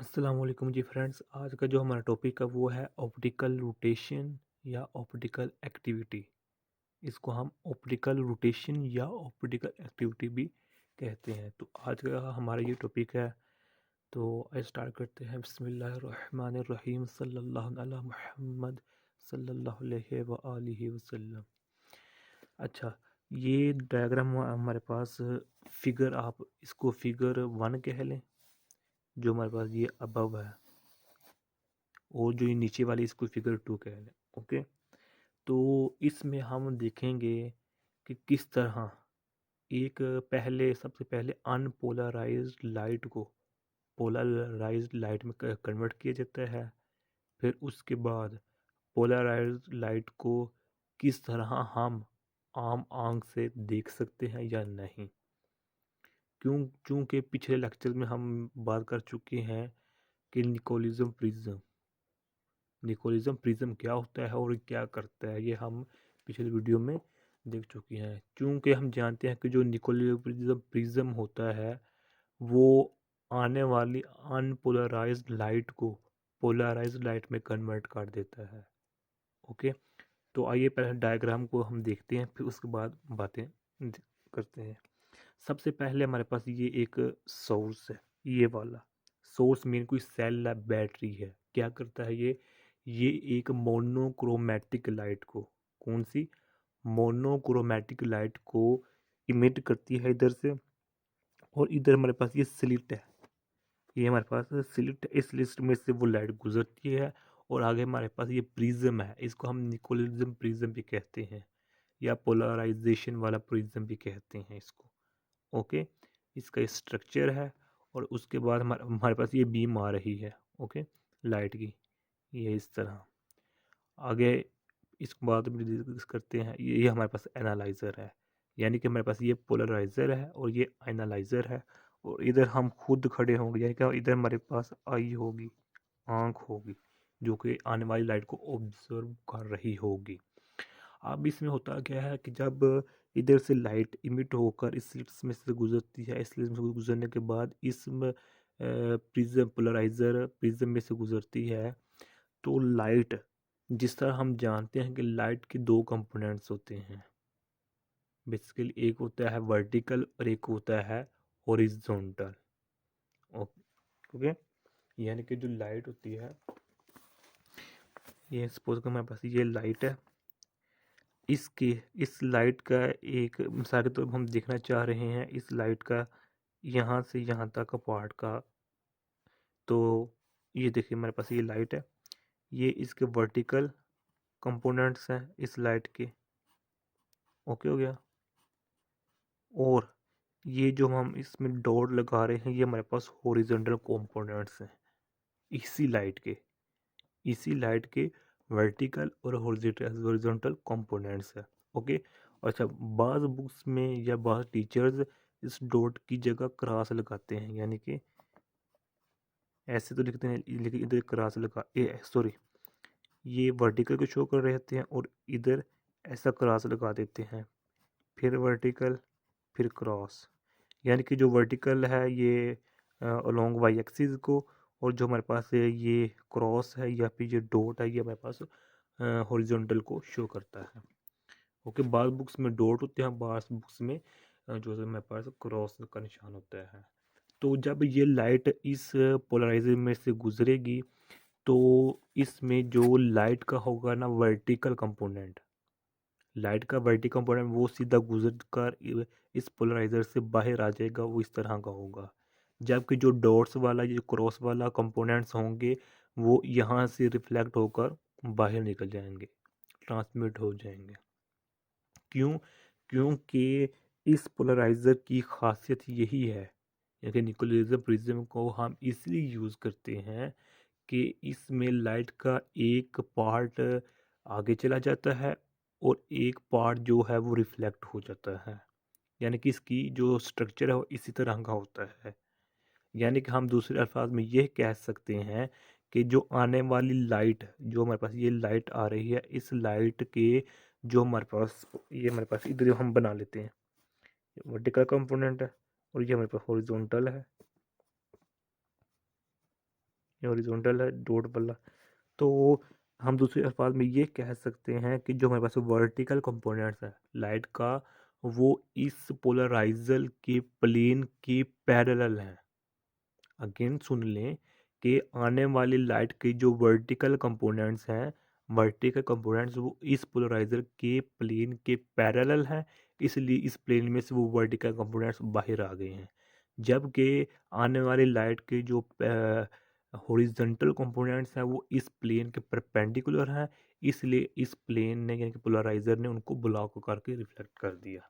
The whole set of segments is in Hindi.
अस्सलाम वालेकुम जी फ्रेंड्स। आज का जो हमारा टॉपिक है वो है ऑप्टिकल रोटेशन या ऑप्टिकल एक्टिविटी। इसको हम ऑप्टिकल रोटेशन या ऑप्टिकल एक्टिविटी भी कहते हैं। तो आज का हमारा ये टॉपिक है। तो आइए स्टार्ट करते हैं। बिस्मिल्लाहिर्रहमानिर्रहीम सल्लल्लाहु अला मुहम्मद सल्लल्लाहु अलैहि व आलिहि वसल्लम। अच्छा, ये डायग्राम हमारे पास फिगर, आप इसको फिगर 1 कह लें, जो हमारे पास ये अबव है, और जो ये नीचे वाली इसको फिगर 2 कह लें। ओके, तो इसमें हम देखेंगे कि किस तरह एक सबसे पहले अनपोलराइज्ड लाइट को पोलराइज्ड लाइट में कन्वर्ट किया जाता है। फिर उसके बाद पोलराइज्ड लाइट को किस तरह हम आम आंख से देख सकते हैं या नहीं। चूंकि पिछले लेक्चर में हम बात कर चुके हैं कि निकोलिज्म प्रिज्म क्या होता है और क्या करता है, ये हम पिछले वीडियो में देख चुके हैं। चूंकि हम जानते हैं कि जो निकोलिज्म प्रिज्म होता है वो आने वाली अनपोलराइज्ड लाइट को पोलराइज्ड लाइट में कन्वर्ट कर देता है। ओके, तो आइए पहले डायग्राम को हम देखते हैं, फिर उसके बाद बातें करते हैं। सबसे पहले हमारे पास ये एक सोर्स है, ये वाला सोर्स मेन कोई सेल है, बैटरी है। क्या करता है ये एक मोनोक्रोमैटिक लाइट को, कौन सी मोनोक्रोमैटिक लाइट को इमिट करती है इधर से। और इधर हमारे पास ये स्लिट है, ये हमारे पास स्लिट, इस स्लिट में से वो लाइट गुजरती है। और आगे हमारे पास ये प्रिज्म है, इसको हम निकोलिज्म प्रिज्म भी कहते हैं या पोलराइजेशन वाला प्रिज्म भी कहते हैं इसको। ओके, इसका स्ट्रक्चर है। और उसके बाद हमारे पास ये बीम आ रही है, ओके, लाइट की, ये इस तरह। आगे इसके बाद भी डिस्कस करते हैं। ये हमारे पास एनालाइज़र है, यानी कि हमारे पास ये पोलराइज़र है और ये एनालाइज़र है। और इधर हम खुद खड़े होंगे, यानी कि इधर हमारे पास आई होगी, आँख होगी, जो कि आने वाली लाइट को ऑब्जर्व कर रही होगी। अब इसमें होता क्या है कि जब इधर से लाइट इमिट होकर इस स्लिट्स में से गुजरती है, इस स्लिट्स में से गुजरने के बाद इसमें प्रिज्म पोलराइज़र प्रिज्म में से गुजरती है। तो लाइट, जिस तरह हम जानते हैं कि लाइट के दो कंपोनेंट्स होते हैं बेसिकली, एक होता है वर्टिकल और एक होता है हॉरिजॉन्टल। ओके, यानी कि जो लाइट होती है, ये सपोज कि हमारे पास ये लाइट है, इसकी इस लाइट का एक मिसाल के तौर पर हम देखना चाह रहे हैं इस लाइट का यहाँ से यहाँ तक का पार्ट का। तो ये देखिए हमारे पास ये लाइट है, ये इसके वर्टिकल कंपोनेंट्स हैं इस लाइट के। ओके हो गया। और ये जो हम इसमें डॉट लगा रहे हैं ये हमारे पास हॉरिजॉन्टल कंपोनेंट्स हैं इसी लाइट के वर्टिकल और हॉरिजॉन्टल कंपोनेंट्स है। ओके, अच्छा, बाज़ बुक्स में या बाज़ टीचर्स इस डॉट की जगह क्रॉस लगाते हैं, यानी कि ऐसे तो लिखते हैं लेकिन इधर क्रॉस लगा, सॉरी, ये वर्टिकल को शो कर रहे होते हैं और इधर ऐसा क्रॉस लगा देते हैं, फिर वर्टिकल, फिर क्रॉस। यानी कि जो वर्टिकल है ये अलोंग वाई एक्सिस को, और जो हमारे पास है ये क्रॉस है या फिर ये डॉट है, ये हमारे पास हॉरिजॉन्टल को शो करता है। ओके, बाज़ बुक्स में डॉट होते हैं, बाज़ बुक्स में जो है हमारे पास क्रॉस का निशान होता है। तो जब ये लाइट इस पोलराइजर में से गुजरेगी तो इसमें जो लाइट का होगा ना वर्टिकल कंपोनेंट, लाइट का वर्टिकल कंपोनेंट वो सीधा गुजर कर इस पोलराइजर से बाहर आ जाएगा, वो इस तरह का होगा। जबकि जो डॉट्स वाला, जो क्रॉस वाला कंपोनेंट्स होंगे वो यहाँ से रिफ्लेक्ट होकर बाहर निकल जाएंगे, ट्रांसमिट हो जाएंगे। क्यों? क्योंकि इस पोलराइजर की खासियत यही है कि निकोलिज्म प्रिज्म को हम इसलिए यूज़ करते हैं कि इसमें लाइट का एक पार्ट आगे चला जाता है और एक पार्ट जो है वो रिफ्लेक्ट हो जाता है। यानी कि इसकी जो स्ट्रक्चर है वो इसी तरह का होता है। यानी कि हम दूसरे अल्फाज में यह कह सकते हैं कि जो आने वाली लाइट, जो हमारे पास ये लाइट आ रही है, इस लाइट के जो हमारे पास, ये हमारे पास इधर हम बना लेते हैं, वर्टिकल कंपोनेंट है और ये हमारे पास हॉरिजॉन्टल है। ये हॉरिजॉन्टल है डॉट वाला। तो हम दूसरे अल्फाज में ये कह सकते हैं कि जो हमारे पास वर्टिकल कंपोनेंट्स है लाइट का, वो इस पोलराइजर के प्लेन के पैरेलल हैं। अगेन सुन लें कि आने वाली लाइट के जो वर्टिकल कंपोनेंट्स हैं, वर्टिकल कंपोनेंट्स वो इस पोलराइजर के प्लेन के पैरेलल हैं, इसलिए इस प्लेन में से वो वर्टिकल कंपोनेंट्स बाहर आ गए हैं। जबकि आने वाली लाइट के जो हॉरिजॉन्टल कंपोनेंट्स हैं वो इस प्लेन के परपेंडिकुलर हैं, इसलिए इस प्लेन ने यानी कि पोलराइजर ने उनको ब्लॉक करके रिफ्लेक्ट कर दिया।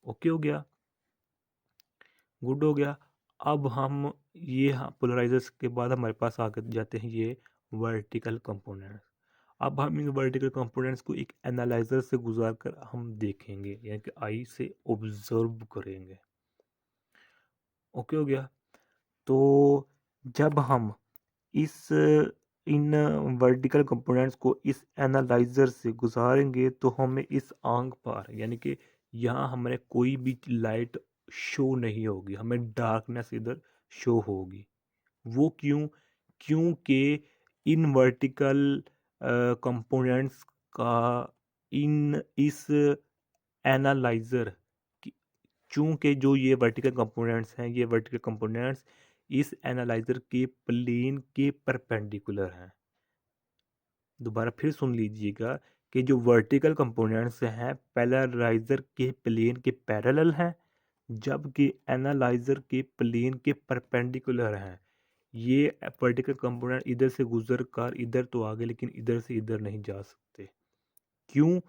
ओके हो गया, गुड हो गया। अब हम ये पोलराइजर्स के बाद हमारे पास आगे जाते हैं ये वर्टिकल कंपोनेंट्स। अब हम इन वर्टिकल कंपोनेंट्स को एक एनालाइजर से गुजार कर हम देखेंगे, यानी कि आई से ऑब्जर्व करेंगे। ओके हो गया। तो जब हम इस इन वर्टिकल कंपोनेंट्स को इस एनालाइजर से गुजारेंगे तो हमें इस आंख पर यानी कि यहाँ हमें कोई भी लाइट शो नहीं होगी, हमें डार्कनेस इधर शो होगी। वो क्यों? क्योंकि इन वर्टिकल कंपोनेंट्स का इन इस एनालाइजर चूंकि जो ये वर्टिकल कंपोनेंट्स हैं, ये वर्टिकल कंपोनेंट्स इस एनालाइजर के प्लेन के परपेंडिकुलर हैं। दोबारा फिर सुन लीजिएगा कि जो वर्टिकल कंपोनेंट्स हैं पोलराइजर के प्लेन के पैरेलल हैं, जबकि एनालाइजर के प्लेन के परपेंडिकुलर हैं। ये वर्टिकल कंपोनेंट इधर से गुजर कर इधर तो आ गए, लेकिन इधर से इधर नहीं जा सकते। क्यों?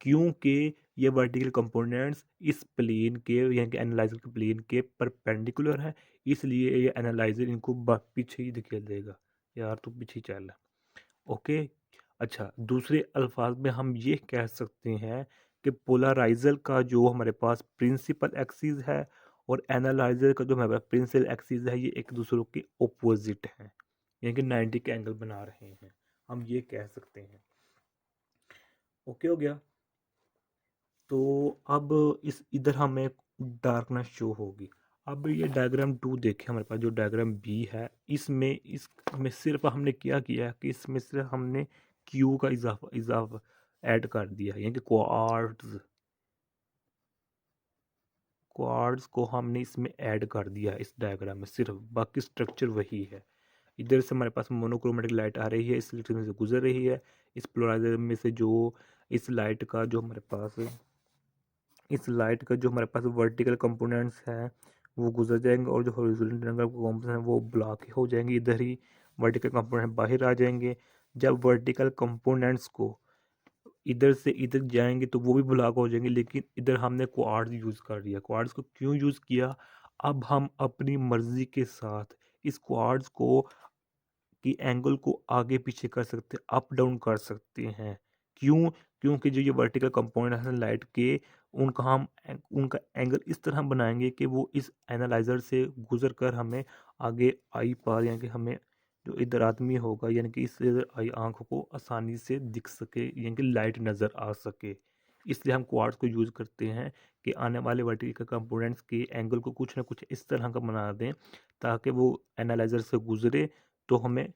क्योंकि ये वर्टिकल कंपोनेंट्स इस प्लेन के यानी कि एनालाइजर के प्लेन के परपेंडिकुलर है, इसलिए ये एनालाइजर इनको पीछे ही धकेल देगा। यार तू पीछे ही चल। ओके। अच्छा, दूसरे अल्फाज में हम ये कह सकते हैं कि पोलराइजर का जो हमारे पास प्रिंसिपल एक्सिस है और एनालाइजर का जो हमारे पास प्रिंसिपल एक्सिस है, ये एक दूसरे के ऑपोजिट हैं, यानी कि 90 के एंगल बना रहे हैं, हम ये कह सकते हैं। ओके हो गया। तो अब इस इधर हमें डार्कनेस शो होगी। अब ये डायग्राम 2 देखें, हमारे पास जो डायग्राम बी है, इसमें सिर्फ हमने क्या किया है कि इसमें सिर्फ हमने क्यू का इजाफा इजाफा ऐड कर दिया है, यानी कि क्वार्ट्ज को हमने इसमें ऐड कर दिया है इस डायग्राम में, सिर्फ बाकी स्ट्रक्चर वही है। इधर से हमारे पास मोनोक्रोमेटिक लाइट आ रही है, इस सिलेक्टर में से गुजर रही है, इस पोलराइजर में से जो इस लाइट का जो हमारे पास इस लाइट का जो हमारे पास वर्टिकल कंपोनेंट्स हैं वो गुजर जाएंगे, और जो हॉरिजॉन्टल कंपोनेंट्स हैं वो ब्लॉक हो जाएंगे, इधर ही वर्टिकल कंपोनेंट बाहर आ जाएंगे। जब वर्टिकल कंपोनेंट्स को इधर से इधर जाएंगे तो वो भी ब्लॉक हो जाएंगे, लेकिन इधर हमने क्वार्ट्ज यूज़ कर दिया। क्वार्ट्ज को क्यों यूज़ किया? अब हम अपनी मर्जी के साथ इस क्वार्ट्ज को कि एंगल को आगे पीछे कर सकते हैं, अप डाउन कर सकते हैं। क्यों? क्योंकि जो ये वर्टिकल कंपोनेंट है लाइट के, उनका एंगल इस तरह बनाएंगे कि वो इस एनालाइजर से गुजर कर हमें आगे आई पार, यानी कि हमें जो इधर आदमी होगा यानी कि इस आई आंखों को आसानी से दिख सके, यानी कि लाइट नज़र आ सके। इसलिए हम क्वार्ट्ज को यूज़ करते हैं कि आने वाले वर्टिकल कंपोनेंट्स के एंगल को कुछ ना कुछ इस तरह का बना दें ताकि वो एनालाइजर से गुजरे तो हमें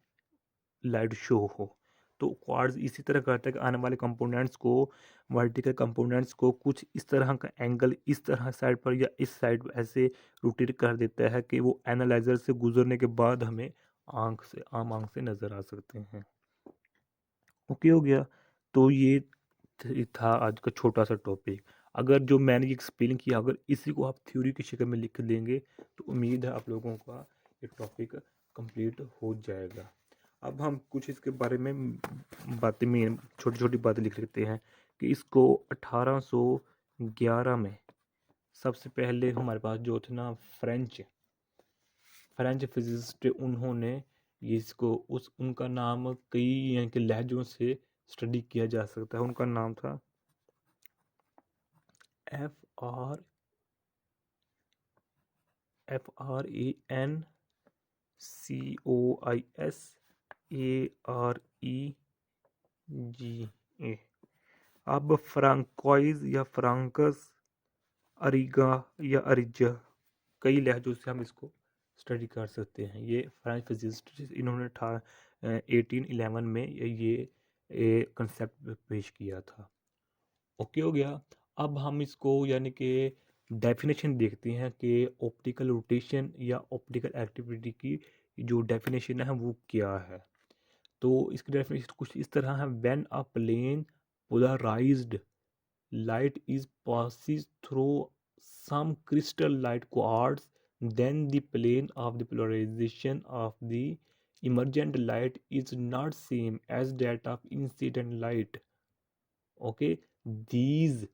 लाइट शो हो। तो क्वार्ट्ज इसी तरह करता है कि आने वाले कंपोनेंट्स को, वर्टिकल कंपोनेंट्स को कुछ इस तरह का एंगल इस तरह साइड पर या इस साइड ऐसे रोटेट कर देता है कि वो एनालाइजर से गुजरने के बाद हमें आम आंख से नज़र आ सकते हैं। ओके हो गया। तो ये था आज का छोटा सा टॉपिक। अगर जो मैंने एक्सप्लेन किया, अगर इसी को आप थ्योरी की शक्ल में लिख देंगे तो उम्मीद है आप लोगों का ये टॉपिक कंप्लीट हो जाएगा। अब हम कुछ इसके बारे में बातें में छोटी छोटी बातें लिख लेते हैं कि इसको 1811 में सबसे पहले हमारे पास जो थे ना फ्रेंच फिजिसिस्ट, उन्होंने इसको उनका नाम कई यहाँ के लहजों से स्टडी किया जा सकता है। उनका नाम था FRANCOISAREGA। अब फ्रांकोइज या फ्रांकस, अरिगा या अरिजा, कई लहजों से हम इसको स्टडी कर सकते हैं। ये फ्रेंच फिजिसिस्ट इन्होंने 1811 में ये कंसेप्ट पेश किया था। ओके हो गया। अब हम इसको यानी कि डेफिनेशन देखते हैं कि ऑप्टिकल रोटेशन या ऑप्टिकल एक्टिविटी की जो डेफिनेशन है वो क्या है। तो इसकी डेफिनेशन कुछ इस तरह है, when a plane polarised light is passes through some crystal light quartz, then the plane of the polarization of the emergent light is not same as that of incident light. Okay, these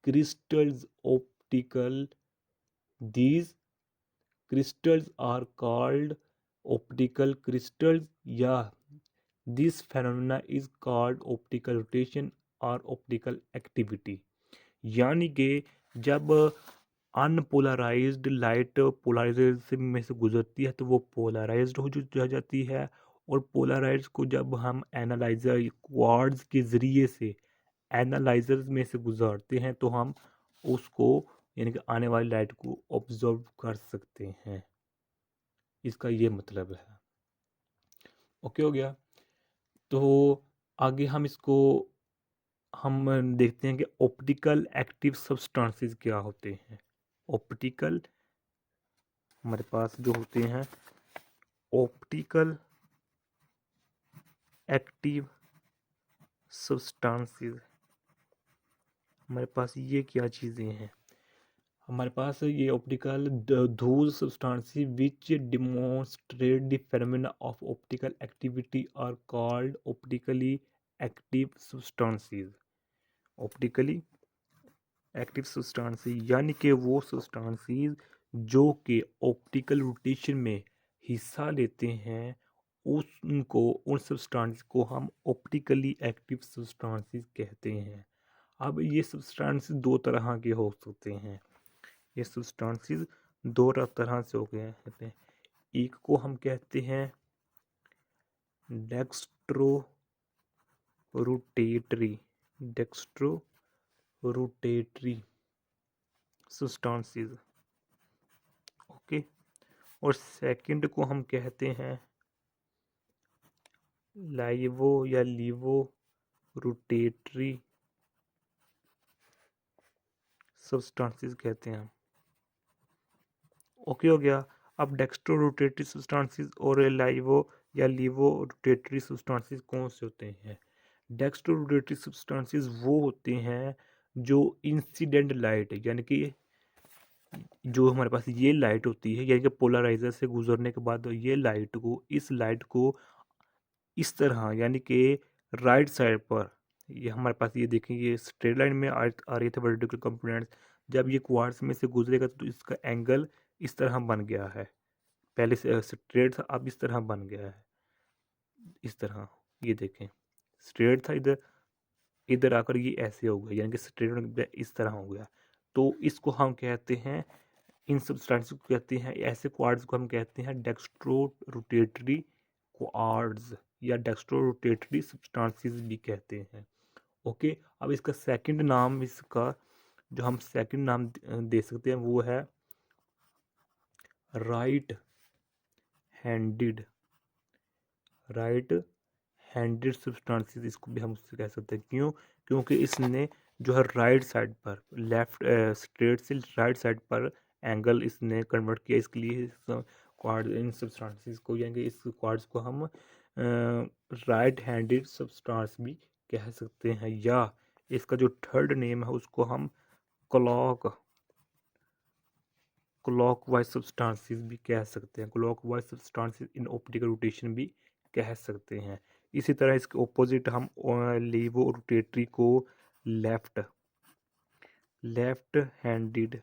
crystals optical these crystals are called optical crystals. Yeah, this phenomena is called optical rotation or optical activity. यानी कि जब अनपोलराइज्ड लाइट पोलराइजेशन में से गुजरती है तो वो पोलराइज्ड हो जाती है, और पोलराइज को जब हम एनालाइजर क्वार्ट्ज के ज़रिए से एनालाइजर में से गुजारते हैं तो हम उसको यानी कि आने वाली लाइट को ऑब्जर्व कर सकते हैं। इसका ये मतलब है। ओके हो गया। तो आगे हम देखते हैं कि ऑप्टिकल एक्टिव सब्सटेंसेस क्या होते हैं। ऑप्टिकल हमारे पास जो होते हैं ऑप्टिकल एक्टिव सब्सटेंसेस, हमारे पास ये क्या चीज़ें हैं। हमारे पास ये optical those substances which demonstrate the phenomena of optical activity are called optically active substances. Optically active substances यानी कि वो सब्सटेंसेस जो कि ऑप्टिकल रोटेशन में हिस्सा लेते हैं, उन सब्सटेंसेस को हम ऑप्टिकली एक्टिव सब्सटेंसेस कहते हैं। अब ये सब्सटेंसेस दो तरह के हो सकते हैं। ये सब्सटेंसेस दो तरह से हो गए हैं। एक को हम कहते हैं डेक्स्ट्रो रोटेटरी सब्सटेंसेस। ओके, और सेकंड को हम कहते हैं लाइवो या लीवो रोटेटरी सब्सटेंसेस कहते हैं। ओके हो गया। अब डेक्स्ट्रो रोटेटरी सब्सटेंसेस और लाइवो या लीवो रोटेटरी सब्सटेंसेस कौन से होते हैं। डेक्स्ट्रो रोटेटरी सब्सटेंसेस वो होते हैं जो इंसिडेंट लाइट यानी कि जो हमारे पास ये लाइट होती है यानी कि पोलराइजर से गुजरने के बाद ये इस लाइट को इस तरह यानी कि राइट साइड पर, ये हमारे पास ये देखें ये स्ट्रेट लाइन में आ रही थे वर्टिकल कंपोनेंट्स, जब ये क्वार्ट्ज में से गुजरेगा तो इसका एंगल इस तरह बन गया है। पहले से स्ट्रेट था, अब इस तरह बन गया है। इस तरह ये देखें स्ट्रेट था, इधर इधर आकर ये ऐसे हो गया यानी कि स्ट्रेट इस तरह हो गया। तो इसको हम कहते हैं, इन सब्सटेंसेस को कहते हैं, ऐसे क्वार्ट्ज को हम कहते हैं डेक्स्ट्रो रोटेटरी क्वार्ट्ज या डेक्स्ट्रो रोटेटरी सब्सटेंसेस भी कहते हैं। ओके, अब इसका सेकंड नाम, इसका जो हम सेकंड नाम दे सकते हैं वो है राइट हैंडेड सब्सटेंसेस। इसको भी हम उससे कह सकते हैं। क्यों? क्योंकि इसने जो है राइट साइड पर, लेफ्ट स्ट्रेट से राइट साइड पर एंगल इसने कन्वर्ट किया। इसके लिए क्वाड इन सब्सटेंसेस को यानी कि इस क्वाड्स को हम राइट हैंडेड सब्सटेंस भी कह सकते हैं, या इसका जो थर्ड नेम है उसको हम क्लॉकवाइज सब्सटेंसेस भी कह सकते हैं। Clockwise substances in optical rotation भी कह सकते हैं। इसी तरह इसके ऑपोजिट हम लीवो रोटेटरी को लेफ्ट हैंडेड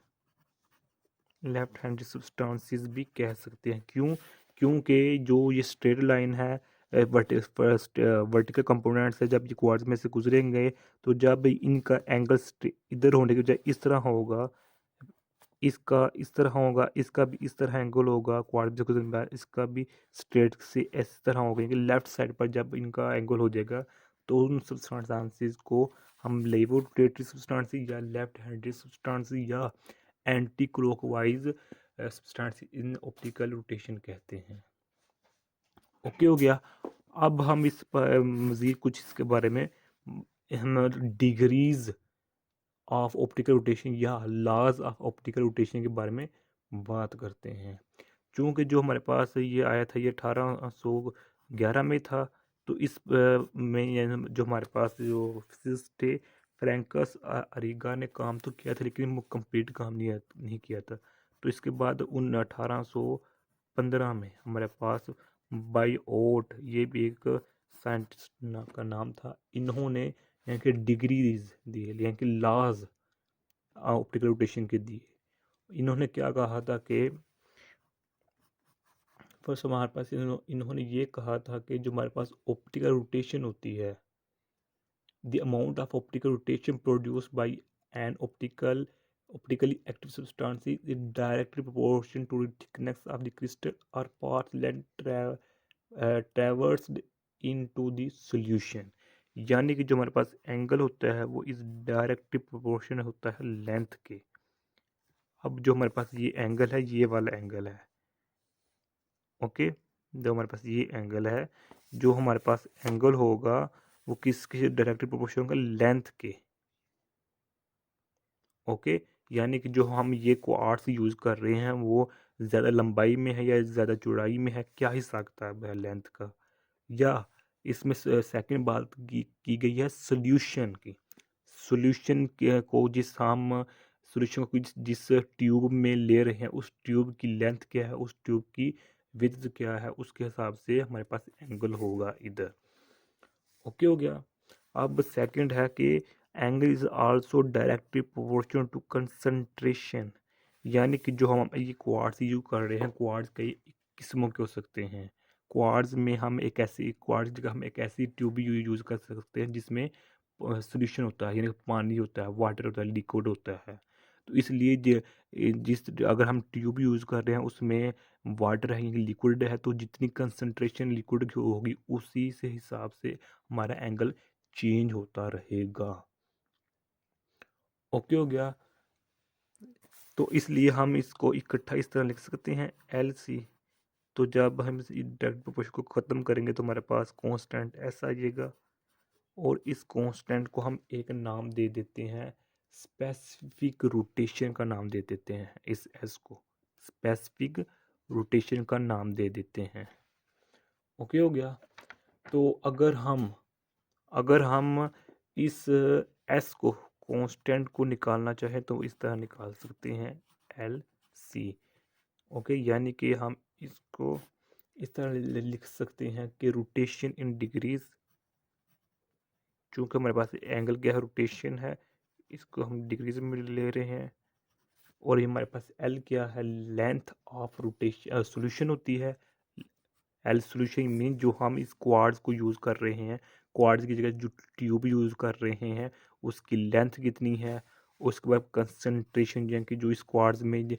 सब्सटेंसेस भी कह सकते हैं। क्यों? क्योंकि जो ये स्ट्रेट लाइन है, वर्टिकल कंपोनेंट्स है, जब ये क्वार्ट्ज में से गुजरेंगे तो जब इनका एंगल इधर होने के बजाय इस तरह होगा, इसका इस तरह होगा, इसका भी इस तरह एंगल होगा, क्वाड्रेंट से गुजरने के बाद इसका भी स्ट्रेट से इस तरह होगा। क्योंकि लेफ्ट साइड पर जब इनका एंगल हो जाएगा तो उन सब्सटेंसेस को हम लेवो रोटेटरी सब्सटेंसेस या लेफ्ट हैंडेड सब्सटेंसेस या anti clockwise substance in optical rotation कहते हैं। ओके हो गया। अब हम इस पर मज़ीद कुछ इसके बारे में हम डिग्रीज ऑफ ऑप्टिकल रोटेशन या लॉज ऑफ ऑप्टिकल रोटेशन के बारे में बात करते हैं। चूँकि जो हमारे पास ये आया था ये 1811 में था, तो इस में जो हमारे पास जो फिजिसिस्ट थे फ्रैंकस अरीगा ने काम तो किया था, लेकिन वो कंप्लीट काम नहीं किया था। तो इसके बाद 1815 में हमारे पास बायोट, ये भी एक साइंटिस्ट का नाम था, इन्होंने यहाँ के डिग्रीज दिए, यहाँ के लॉज ऑप्टिकल रोटेशन के दिए। इन्होंने क्या कहा था कि फर्स्ट हमारे पास इन्होंने ये कहा था कि जो हमारे पास ऑप्टिकल रोटेशन होती है, the amount of optical rotation produced by an optically active substance is directly proportional to the thickness of the crystal or path length traversed into the solution। यानी कि जो हमारे पास एंगल होता है वो इस डायरेक्टली प्रोपोर्शन होता है लेंथ के। अब जो हमारे पास ये एंगल है, ये वाला एंगल है, ओके, जो हमारे पास ये एंगल है, जो हमारे पास एंगल होगा वो किसके डायरेक्टली प्रोपोर्शन होगा, लेंथ के। ओके, यानी कि जो हम ये क्वार्ट्स यूज़ कर रहे हैं वो ज़्यादा लंबाई में है या ज़्यादा चौड़ाई में है, क्या हिसाब किताब है लेंथ का। या इसमें सेकंड बात की गई है सोल्यूशन की। सोल्यूशन को जिस हम सोल्यूशन को जिस ट्यूब में ले रहे हैं उस ट्यूब की लेंथ क्या है, उस ट्यूब की विड्थ क्या है, उसके हिसाब से हमारे पास एंगल होगा इधर। ओके हो गया। अब सेकंड है कि angle is also directly proportional to concentration. यानी कि जो हम ये क्वार्ट्स यूज कर रहे हैं, क्वार्ट्स कई किस्मों के हो सकते हैं। क्वार्ट्स में हम एक ऐसी क्वार्ट्स जगह हम एक ऐसी ट्यूब यूज कर सकते हैं जिसमें सोल्यूशन होता है, यानी पानी होता है, वाटर होता है, लिक्विड होता है। तो इसलिए जिस अगर हम ट्यूब यूज़ कर रहे हैं उसमें वाटर है, लिक्विड है, तो जितनी कंसंट्रेशन लिक्विड की होगी उसी से हिसाब से हमारा एंगल चेंज होता रहेगा। ओके हो गया। तो इसलिए हम इसको इकट्ठा इस तरह लिख सकते हैं एल सी। तो जब हम इस डायरेक्ट प्रोपोर्शन को ख़त्म करेंगे तो हमारे पास कांस्टेंट एस आ जाएगा, और इस कांस्टेंट को हम एक नाम दे देते हैं, स्पेसिफिक रोटेशन का नाम दे देते हैं। इस एस को स्पेसिफिक रोटेशन का नाम दे देते हैं। ओके हो गया। तो अगर हम इस एस को कांस्टेंट को निकालना चाहें तो इस तरह निकाल सकते हैं एल सी। ओके, यानी कि हम इसको इस तरह लिख सकते हैं कि रोटेशन इन डिग्रीज, चूँकि हमारे पास एंगल क्या है, रोटेशन है, इसको हम डिग्रीज में ले रहे हैं। और ये हमारे पास एल क्या है, लेंथ ऑफ रोटेशन सॉल्यूशन होती है। एल सॉल्यूशन मीन जो हम इस क्वार्ट्ज को यूज़ कर रहे हैं, क्वार्ट्ज की जगह जो ट्यूब यूज़ कर रहे हैं उसकी लेंथ कितनी है। उसके बाद कंसंट्रेशन, यानी कि जो इस क्वार्ट्ज में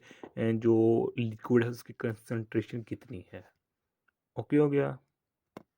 जो लिक्विड है उसकी कंसंट्रेशन कितनी है। ओके हो गया।